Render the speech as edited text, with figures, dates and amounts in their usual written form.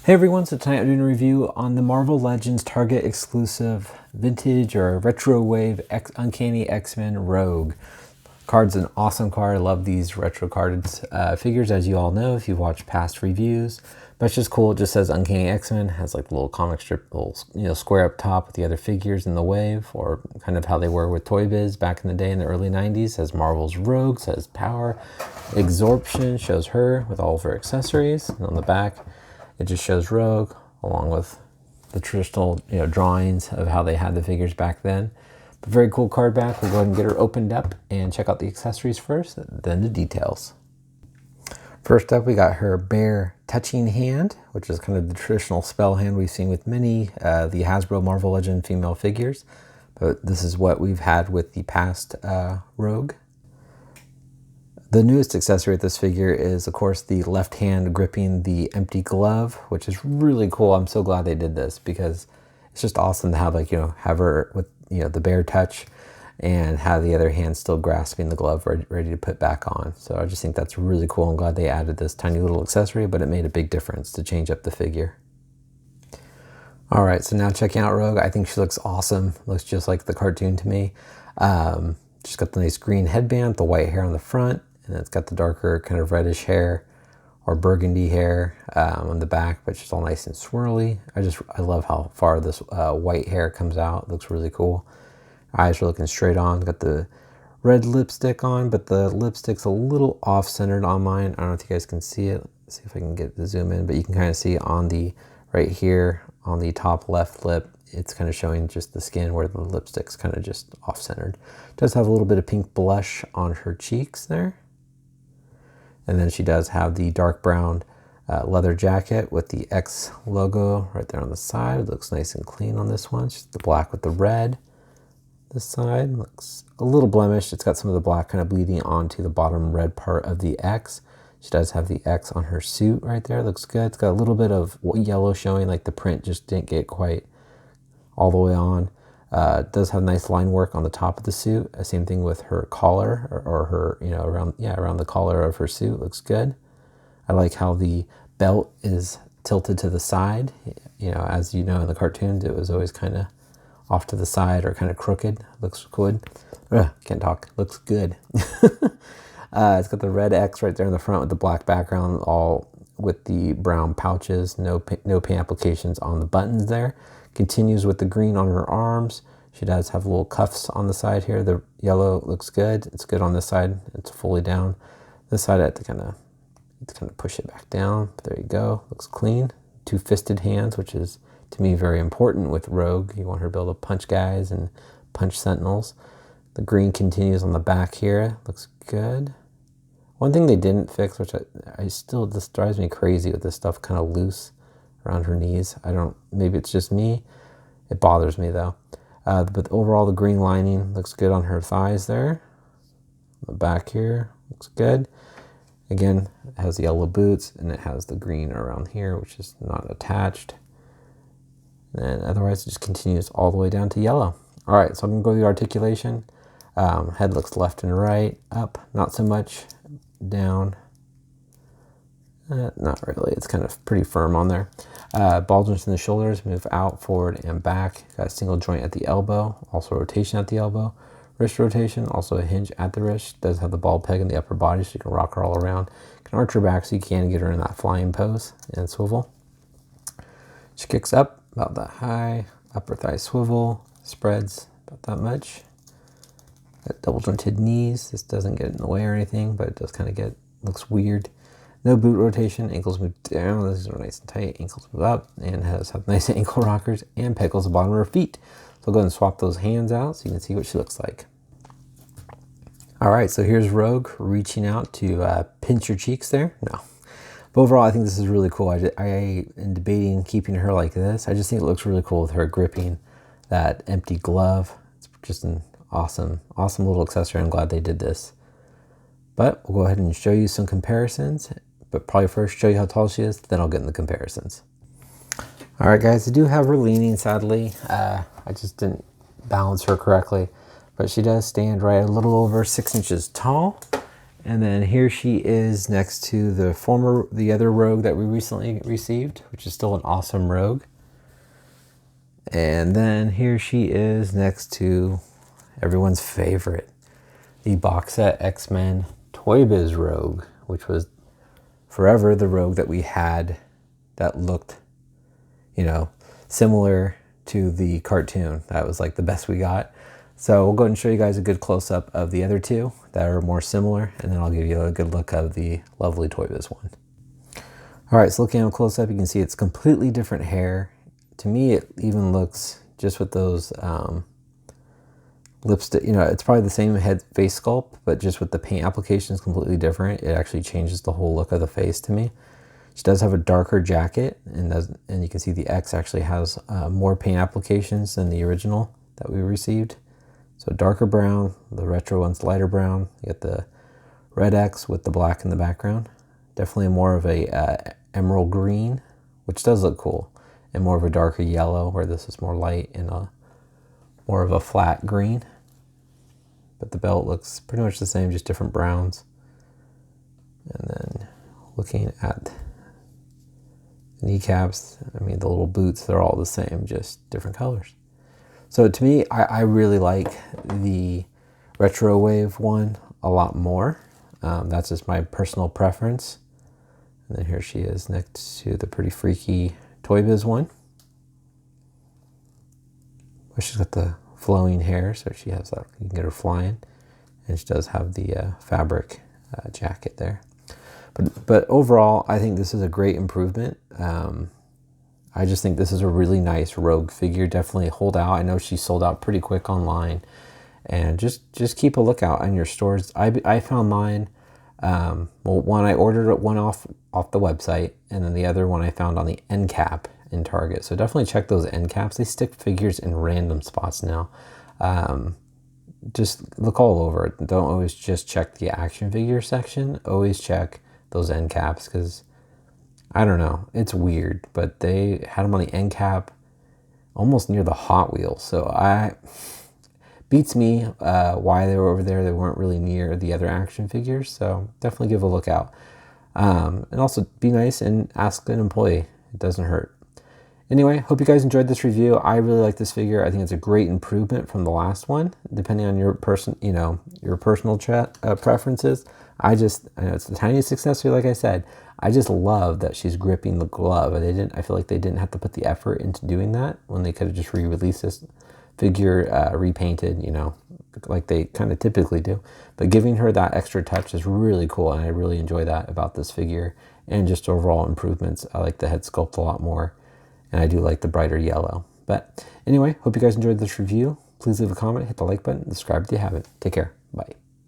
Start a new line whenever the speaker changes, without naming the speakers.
Hey everyone, so tonight I'm doing a review on the Marvel Legends Target exclusive vintage or retro wave Uncanny X-Men Rogue. Card's an awesome card. I love these retro carded figures, as you all know if you've watched past reviews. But it's just cool. It just says Uncanny X-Men, has like a little comic strip, little square up top with the other figures in the wave, or kind of how they were with Toy Biz back in the day in the early 90s. It says Marvel's Rogue, says Power. Absorption shows her with all of her accessories, and on the back it just shows Rogue along with the traditional drawings of how they had the figures back then. But very cool card back. We'll go ahead and get her opened up and check out the accessories first, then the details. First up, we got her Bear Touching Hand, which is kind of the traditional spell hand we've seen with many the Hasbro Marvel Legend female figures. But this is what we've had with the past Rogue. The newest accessory with this figure is, of course, the left hand gripping the empty glove, which is really cool. I'm so glad they did this because it's just awesome to have, have her with, the bear touch and have the other hand still grasping the glove ready to put back on. So I just think that's really cool. I'm glad they added this tiny little accessory, but it made a big difference to change up the figure. All right, so now checking out Rogue. I think she looks awesome. Looks just like the cartoon to me. She's got the nice green headband, the white hair on the front, and it's got the darker kind of reddish hair or burgundy hair on the back, but she's all nice and swirly. I love how far this white hair comes out. It looks really cool. Eyes are looking straight on. Got the red lipstick on, but the lipstick's a little off-centered on mine. I don't know if you guys can see it. Let's see if I can get the zoom in, but you can kind of see on the right here on the top left lip, it's kind of showing just the skin where the lipstick's kind of just off-centered. Does have a little bit of pink blush on her cheeks there. And then she does have the dark brown leather jacket with the X logo right there on the side. It looks nice and clean on this one. Just the black with the red. This side looks a little blemished. It's got some of the black kind of bleeding onto the bottom red part of the X. She does have the X on her suit right there. Looks good. It's got a little bit of yellow showing, like the print just didn't get quite all the way on. It does have nice line work on the top of the suit. Same thing with her collar or her, around the collar of her suit. Looks good. I like how the belt is tilted to the side. As you know in the cartoons, it was always kind of off to the side or kind of crooked. Looks good. Can't talk. Looks good. It's got the red X right there in the front with the black background, all with the brown pouches. No paint applications on the buttons there. Continues with the green on her arms. She does have little cuffs on the side here. The yellow looks good. It's good on this side. It's fully down. This side I have to kind of push it back down. But there you go. Looks clean. Two fisted hands, which is to me very important with Rogue. You want her to be able to punch guys and punch sentinels. The green continues on the back here. Looks good. One thing they didn't fix, which this drives me crazy with this stuff kind of loose around her knees. Maybe it's just me. It bothers me though. But overall the green lining looks good on her thighs there. The back here looks good. Again, it has the yellow boots and it has the green around here, which is not attached. And otherwise it just continues all the way down to yellow. All right, so I'm gonna go to the articulation. Head looks left and right, up, not so much, down. Not really, it's kind of pretty firm on there. Ball joints in the shoulders move out, forward, and back. Got a single joint at the elbow, also rotation at the elbow. Wrist rotation, also a hinge at the wrist. Does have the ball peg in the upper body so you can rock her all around. You can arch her back so you can get her in that flying pose and swivel. She kicks up about that high, upper thigh swivel, spreads about that much. Got double jointed knees. This doesn't get in the way or anything, but it does kind of looks weird. No boot rotation, ankles move down, these are nice and tight, ankles move up, and have nice ankle rockers and pegals at the bottom of her feet. So I'll go ahead and swap those hands out so you can see what she looks like. All right, so here's Rogue reaching out to pinch your cheeks there. No. But overall, I think this is really cool. I am debating keeping her like this. I just think it looks really cool with her gripping that empty glove. It's just an awesome little accessory. I'm glad they did this. But we'll go ahead and show you some comparisons. But probably first show you how tall she is, then I'll get in the comparisons. All right, guys, I do have her leaning, sadly. I just didn't balance her correctly. But she does stand right a little over 6 inches tall. And then here she is next to the other rogue that we recently received, which is still an awesome rogue. And then here she is next to everyone's favorite, the box set X-Men Toy Biz Rogue, which was forever the rogue that we had that looked, you know, similar to the cartoon. That was like the best we got. So we'll go ahead and show you guys a good close-up of the other two that are more similar, and then I'll give you a good look of the lovely Toy Biz one. All right, so looking at a close-up, you can see it's completely different hair. To me, it even looks, just with those lipstick, you know, it's probably the same face sculpt, but just with the paint application is completely different. It actually changes the whole look of the face to me. She does have a darker jacket, and you can see the X actually has more paint applications than the original that we received. So darker brown, the retro one's lighter brown. You get the red X with the black in the background. Definitely more of a emerald green, which does look cool, and more of a darker yellow, where this is more light and more of a flat green. But the belt looks pretty much the same, just different browns. And then looking at the kneecaps, I mean, the little boots, they're all the same, just different colors. So to me, I really like the Retro Wave one a lot more. That's just my personal preference. And then here she is next to the pretty freaky Toy Biz one. Where she's got the flowing hair, so she has that, you can get her flying. And she does have the fabric jacket there. But overall, I think this is a great improvement. I just think this is a really nice rogue figure. Definitely hold out. I know she sold out pretty quick online, and just keep a lookout on your stores. I found mine. Well, one I ordered one off the website, and then the other one I found on the end cap in Target. So definitely check those end caps. They stick figures in random spots now. Just look all over it. Don't always just check the action figure section. Always check those end caps, because I don't know, it's weird, but they had them on the end cap almost near the Hot Wheels. So beats me why they were over there. They weren't really near the other action figures. So definitely give a look out. And also be nice and ask an employee. It doesn't hurt. Anyway, hope you guys enjoyed this review. I really like this figure. I think it's a great improvement from the last one, depending on your your personal preferences. I know it's the tiniest accessory, like I said. I just love that she's gripping the glove. I feel like they didn't have to put the effort into doing that when they could have just re-released this figure repainted, you know, like they kind of typically do. But giving her that extra touch is really cool, and I really enjoy that about this figure. And just overall improvements. I like the head sculpt a lot more, and I do like the brighter yellow. But anyway, hope you guys enjoyed this review. Please leave a comment, hit the like button, subscribe if you haven't. Take care. Bye.